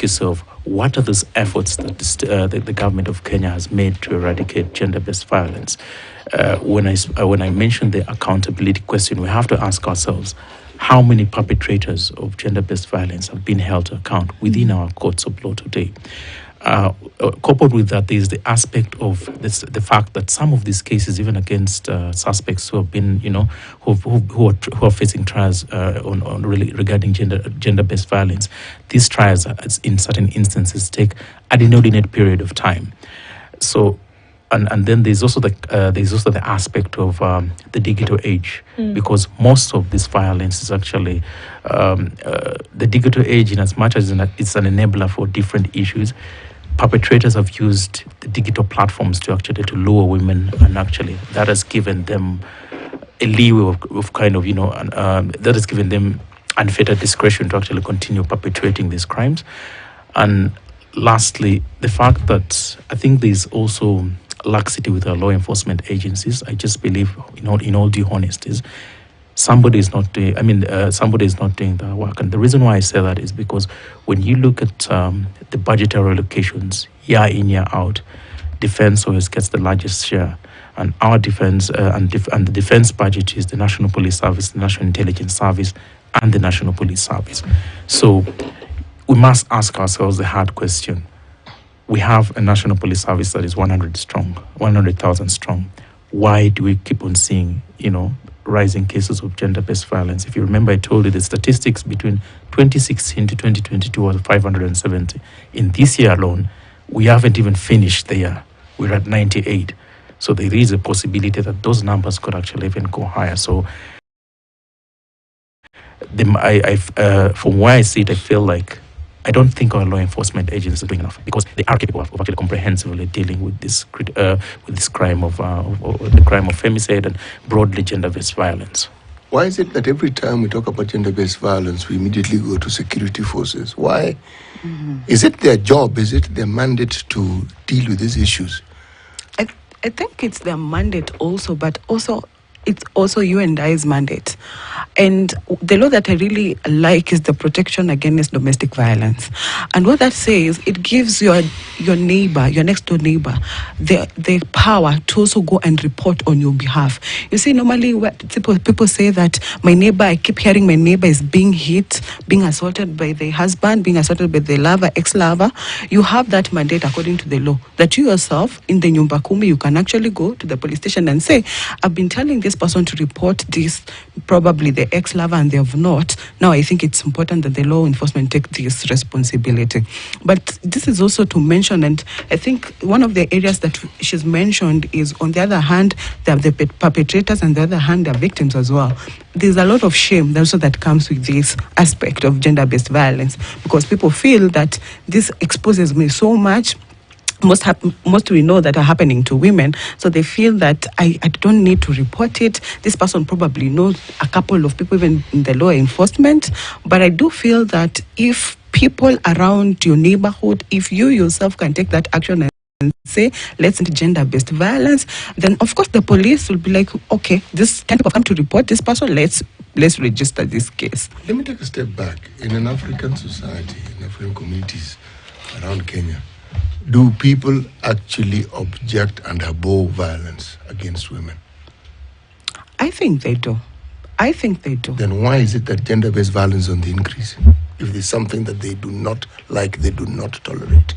ask yourself, what are those efforts that the government of Kenya has made to eradicate gender-based violence? When I mentioned the accountability question, we have to ask ourselves, how many perpetrators of gender-based violence have been held to account within our courts of law today? Coupled with that, there is the aspect of the fact that some of these cases, even against suspects who have been, who are facing trials on really regarding gender-based violence, these trials, in certain instances, take an inordinate period of time. So, and then there's also the aspect of the digital age, because most of this violence is actually the digital age, in as much as it's an enabler for different issues. Perpetrators have used the digital platforms to lure women, and actually that has given them a leeway of kind of, that has given them unfettered discretion to actually continue perpetrating these crimes. And lastly, the fact that I think there's also laxity with our law enforcement agencies. I just believe, in all due honesty, somebody is not doing the work. And the reason why I say that is because when you look at the budgetary allocations year in, year out, defense always gets the largest share. And our defense and the defense budget is the National Police Service, the National Intelligence Service, and the National Police Service. So we must ask ourselves the hard question. We have a National Police Service that is 100,000 strong. Why do we keep on seeing, rising cases of gender-based violence? If you remember, I told you the statistics between 2016 to 2022 was 570. In this year alone, we haven't even finished the year. We're at 98. So there is a possibility that those numbers could actually even go higher. So from where I sit, I feel like I don't think our law enforcement agencies are doing enough, because they are capable of actually comprehensively dealing with this crime of the crime of femicide and broadly gender-based violence. Why is it that every time we talk about gender-based violence, we immediately go to security forces? Why? Is it their job? Is it their mandate to deal with these issues? I think it's their mandate also, but also it's also you and I's mandate. And the law that I really like is the Protection Against Domestic Violence. And what that says, it gives your neighbor, your next door neighbor, the power to also go and report on your behalf. You see, normally people say that I keep hearing my neighbor is being hit, being assaulted by the husband, being assaulted by the lover, ex-lover. You have that mandate according to the law, that you yourself, in the Nyumba Kumi, you can actually go to the police station and say, I've been telling this person to report this, probably the ex-lover, and they have not. Now I think it's important that the law enforcement take this responsibility. But this is also to mention, and I think one of the areas that she's mentioned is, on the other hand, there are the perpetrators, and on the other hand, there are victims as well. There's a lot of shame also that comes with this aspect of gender-based violence, because people feel that this exposes me so much. Most we know that are happening to women, so they feel that I don't need to report it. This person probably knows a couple of people even in the law enforcement, but I do feel that if people around your neighborhood, if you yourself can take that action and say, let's end gender-based violence, then of course the police will be like, okay, this kind of people come to report this person, let's register this case. Let me take a step back. In an African society, in African communities around Kenya, do people actually object and abhor violence against women? I think they do. Then why is it that gender-based violence is on the increase? If there's something that they do not like, they do not tolerate.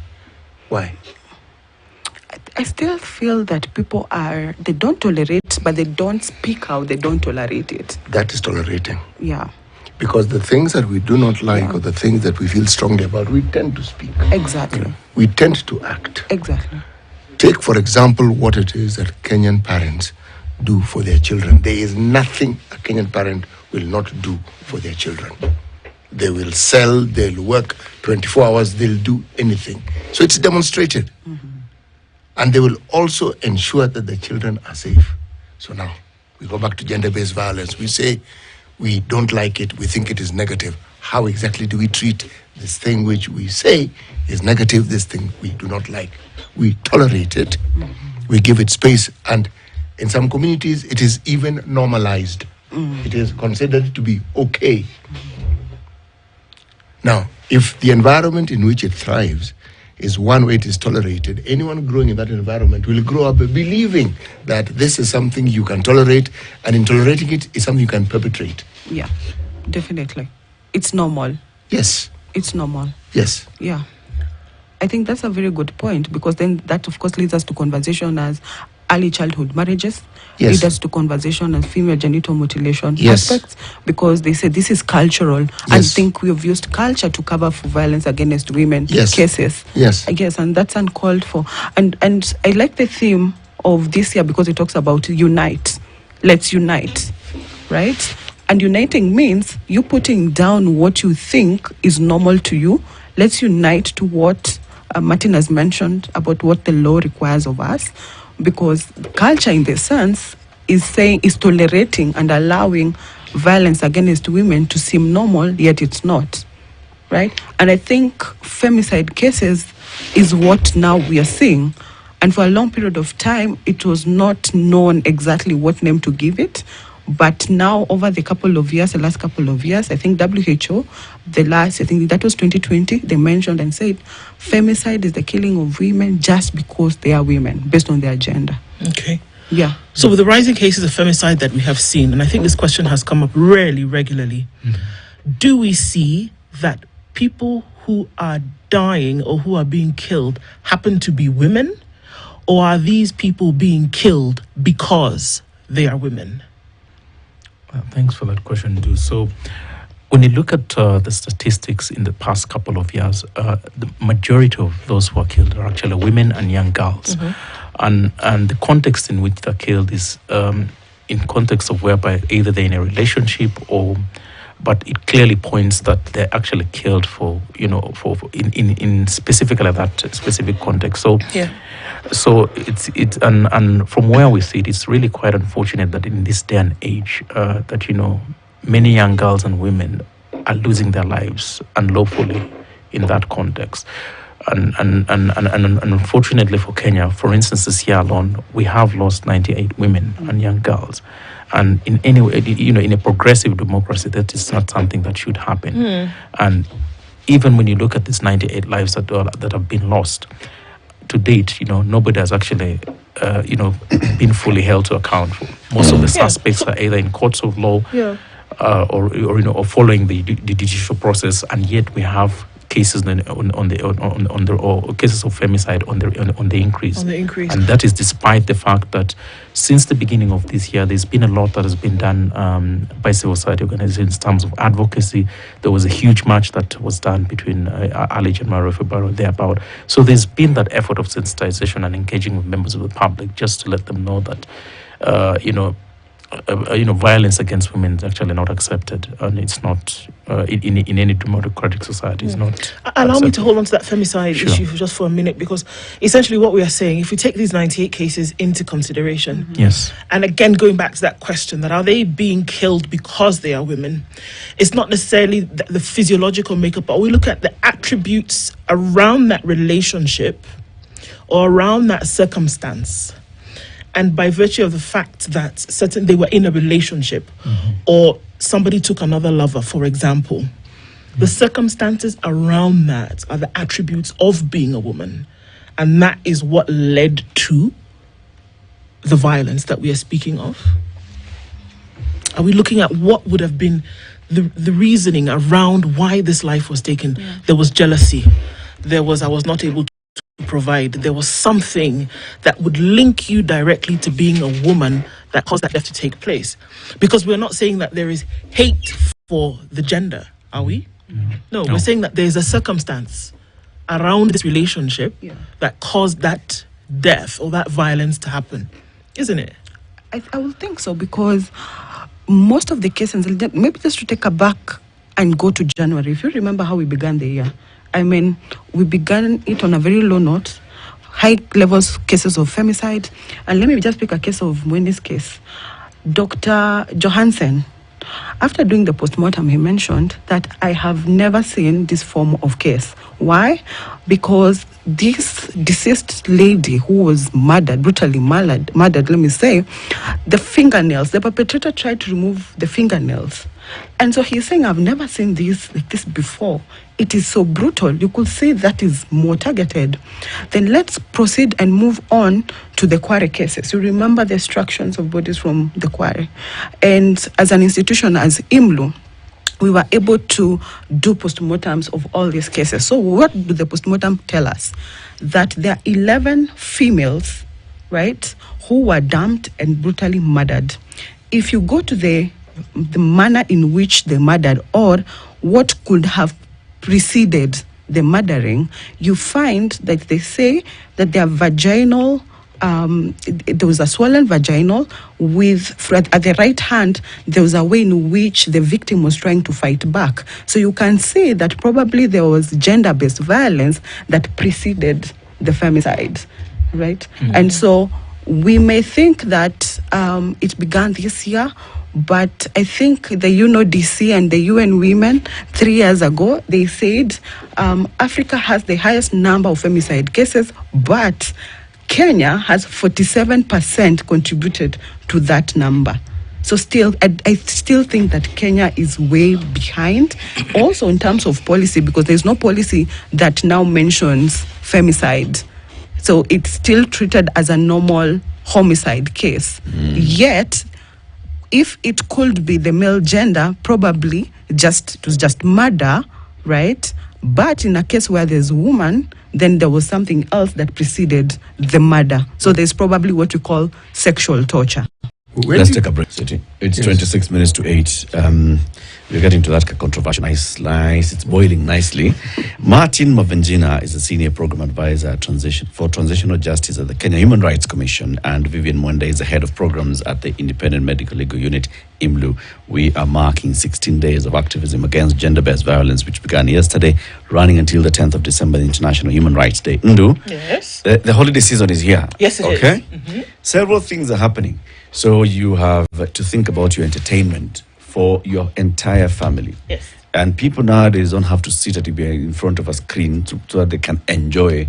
Why? I still feel that people they don't tolerate, but they don't speak out, they don't tolerate it. That is tolerating. Yeah. Because the things that we do not like, or the things that we feel strongly about, we tend to speak. Exactly. We tend to act. Exactly. Take, for example, what it is that Kenyan parents do for their children. There is nothing a Kenyan parent will not do for their children. They will sell, they'll work 24 hours, they'll do anything. So it's demonstrated. And they will also ensure that the children are safe. So now, we go back to gender-based violence. We say, we don't like it, we think it is negative. How exactly do we treat this thing which we say is negative, this thing we do not like? We tolerate it, we give it space, and in some communities it is even normalized. It is considered to be okay. Now, If the environment in which it thrives is one way it is tolerated, anyone growing in that environment will grow up believing that this is something you can tolerate, and in tolerating it is something you can perpetrate. Yeah, definitely. It's normal. Yes. It's normal. Yes. Yeah. I think that's a very good point, because then that, of course, leads us to conversation as early childhood marriages, Yes. lead us to conversation as female genital mutilation Yes. aspects, because they say this is cultural. And I Yes. think we have used culture to cover for violence against women Yes. cases. Yes. I guess, and that's uncalled for. And I like the theme of this year because it talks about unite. Let's unite, right? And uniting means you putting down what you think is normal to you. Let's unite to what Martin has mentioned about what the law requires of us, because culture in the sense is tolerating and allowing violence against women to seem normal, yet it's not, right? And I think femicide cases is what now we are seeing. And for a long period of time, it was not known exactly what name to give it. But now, over the last couple of years, I think WHO, I think that was 2020, they mentioned and said, femicide is the killing of women just because they are women, based on their gender. Okay. Yeah. So with the rising cases of femicide that we have seen, and I think this question has come up regularly, do we see that people who are dying or who are being killed happen to be women? Or are these people being killed because they are women? Thanks for that question, too. So when you look at the statistics in the past couple of years, the majority of those who are killed are actually women and young girls. And the context in which they're killed is in context of whereby either they're in a relationship but it clearly points that they're actually killed for in specifically that specific context. So Yeah. So it's and from where we see it, it's really quite unfortunate that in this day and age that many young girls and women are losing their lives unlawfully in that context. And unfortunately for Kenya, for instance, this year alone, we have lost 98 women and young girls. And in any way, in a progressive democracy, that is not something that should happen. And even when you look at these 98 lives that have been lost to date, nobody has actually, been fully held to account for. Most of the suspects are either in courts of law, or following the judicial process, and yet we have cases cases of femicide on the increase. And that is despite the fact that since the beginning of this year, there's been a lot that has been done by civil society organizations in terms of advocacy. There was a huge march that was done between early January, February, thereabout. So there's been that effort of sensitization and engaging with members of the public just to let them know that, violence against women is actually not accepted, and it's not in any democratic society. It's not. Allow me to hold on to that femicide issue just for a minute, because essentially what we are saying, if we take these 98 cases into consideration, Yes, and again going back to that question, that are they being killed because they are women? It's not necessarily the physiological makeup, but we look at the attributes around that relationship or around that circumstance. And by virtue of the fact that they were in a relationship, or somebody took another lover, for example, the circumstances around that are the attributes of being a woman. And that is what led to the violence that we are speaking of. Are we looking at what would have been the reasoning around why this life was taken? Yeah. There was jealousy. I was not able to provide. There was something that would link you directly to being a woman that caused that death to take place. Because we're not saying that there is hate for the gender, are we? No, we're saying that there's a circumstance around this relationship that caused that death or that violence to happen, isn't it? I will think so, because most of the cases, maybe just to take a back and go to January, if you remember how we began the year, we began it on a very low note, high levels cases of femicide. And let me just pick a case of Wendy's case. Dr. Johansen, after doing the postmortem, he mentioned that I have never seen this form of case. Why? Because this deceased lady who was brutally murdered, let me say, the fingernails, the perpetrator tried to remove the fingernails. And so he's saying, I've never seen this like this before. It is so brutal. You could say that is more targeted. Then let's proceed and move on to the quarry cases. You remember the extractions of bodies from the quarry. And as an institution, as IMLU, we were able to do postmortems of all these cases. So what do the postmortem tell us? That there are 11 females, right, who were dumped and brutally murdered. If you go to the manner in which they murdered or what could have preceded the murdering, you find that they say that their vaginal, there was a swollen vaginal with, at the right hand, there was a way in which the victim was trying to fight back. So you can say that probably there was gender-based violence that preceded the femicide, right? Mm-hmm. And so we may think that it began this year, but I think the UNODC and the UN Women 3 years ago, they said Africa has the highest number of femicide cases, but Kenya has 47% contributed to that number. So still, I still think that Kenya is way behind. Also in terms of policy, because there's no policy that now mentions femicide. So it's still treated as a normal homicide case. Yet, if it could be the male gender, probably it was just murder, right? But in a case where there's a woman, then there was something else that preceded the murder. So there's probably what we call sexual torture. Let's take a break, City. It's 26 minutes to 8. We're getting to that controversial nice. It's boiling nicely. Martin Mavenjina is a senior program advisor for transitional justice at the Kenya Human Rights Commission, and Vivian Mwende is the head of programs at the Independent Medical Legal Unit, IMLU. We are marking 16 days of activism against gender-based violence, which began yesterday, running until the 10th of December, the International Human Rights Day. Ndu, yes. The holiday season is here. Yes, it is. Mm-hmm. Several things are happening. So you have to think about your entertainment for your entire family. Yes. And people nowadays don't have to sit in front of a screen so that they can enjoy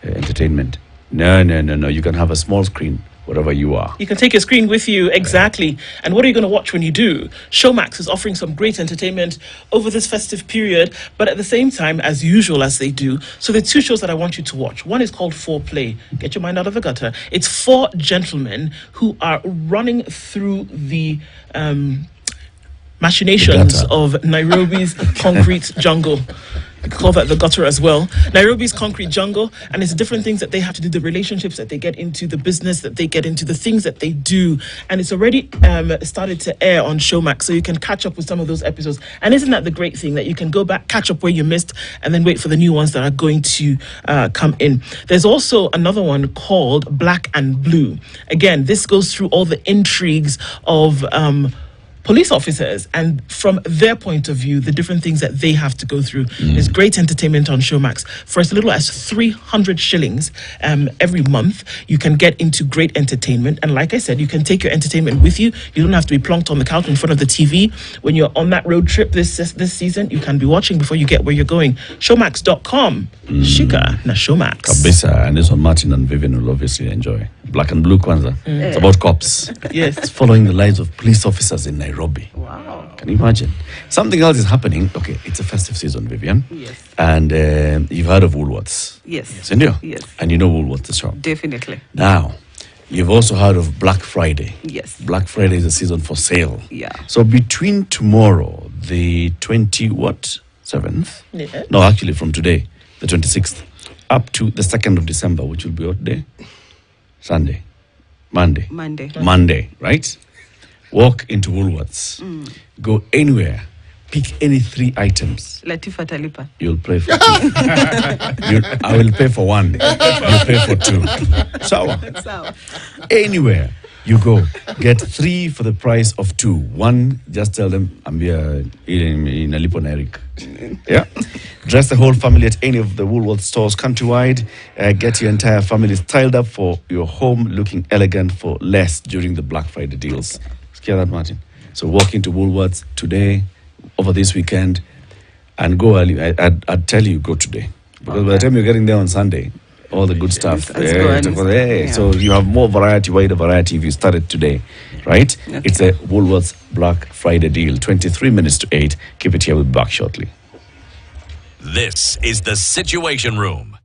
entertainment. No. You can have a small screen wherever you are. You can take your screen with you, exactly. And what are you going to watch when you do? Showmax is offering some great entertainment over this festive period, but at the same time, as usual, as they do. So there are 2 shows that I want you to watch. One is called Foreplay. Get your mind out of the gutter. It's 4 gentlemen who are running through the machinations of Nairobi's concrete jungle. We could call that the gutter as well. Nairobi's concrete jungle, and it's different things that they have to do, the relationships that they get into, the business that they get into, the things that they do. And it's already started to air on Showmax, so you can catch up with some of those episodes. And isn't that the great thing, that you can go back, catch up where you missed, and then wait for the new ones that are going to come in. There's also another one called Black and Blue. Again, this goes through all the intrigues of police officers, and from their point of view, the different things that they have to go through. There's great entertainment on Showmax. For as little as 300 shillings every month, you can get into great entertainment. And like I said, you can take your entertainment with you. You don't have to be plonked on the couch in front of the TV. When you're on that road trip this season, you can be watching before you get where you're going. Showmax.com. Shika na Showmax. Kabisa. And this one Martin and Vivian will obviously enjoy. Black and Blue Kwanzaa. It's about cops. Yes. It's following the lives of police officers in Nairobi. Wow. Can you imagine? Something else is happening. Okay, it's a festive season, Vivian. Yes. And you've heard of Woolworths. Yes. Cindy? Yes. And you know Woolworths, the shop. Definitely. Now, you've also heard of Black Friday. Yes. Black Friday is a season for sale. Yeah. So between tomorrow, the 7th? Yeah. No, actually from today, the 26th, up to the 2nd of December, which will be what day? Sunday. Monday, right? Walk into Woolworths. Go anywhere. Pick any 3 items. Latifa Talipa. You'll pay for 2. I will pay for 1. You pay for 2. Sawa. Anywhere you go, get 3 for the price of 2. 1, just tell them, I'm here in Alipo Eric. Yeah. Dress the whole family at any of the Woolworths stores countrywide. Get your entire family styled up for your home, looking elegant for less during the Black Friday deals. Scare that, Martin. So walk into Woolworths today, over this weekend, and go early. I'd tell you, go today. Because by the time you're getting there on Sunday, all the good stuff. Let's go and- yeah. So you have more variety, wider variety if you started today, right? Okay. It's a Woolworths Black Friday deal. 23 minutes to 8. Keep it here. We'll be back shortly. This is the Situation Room.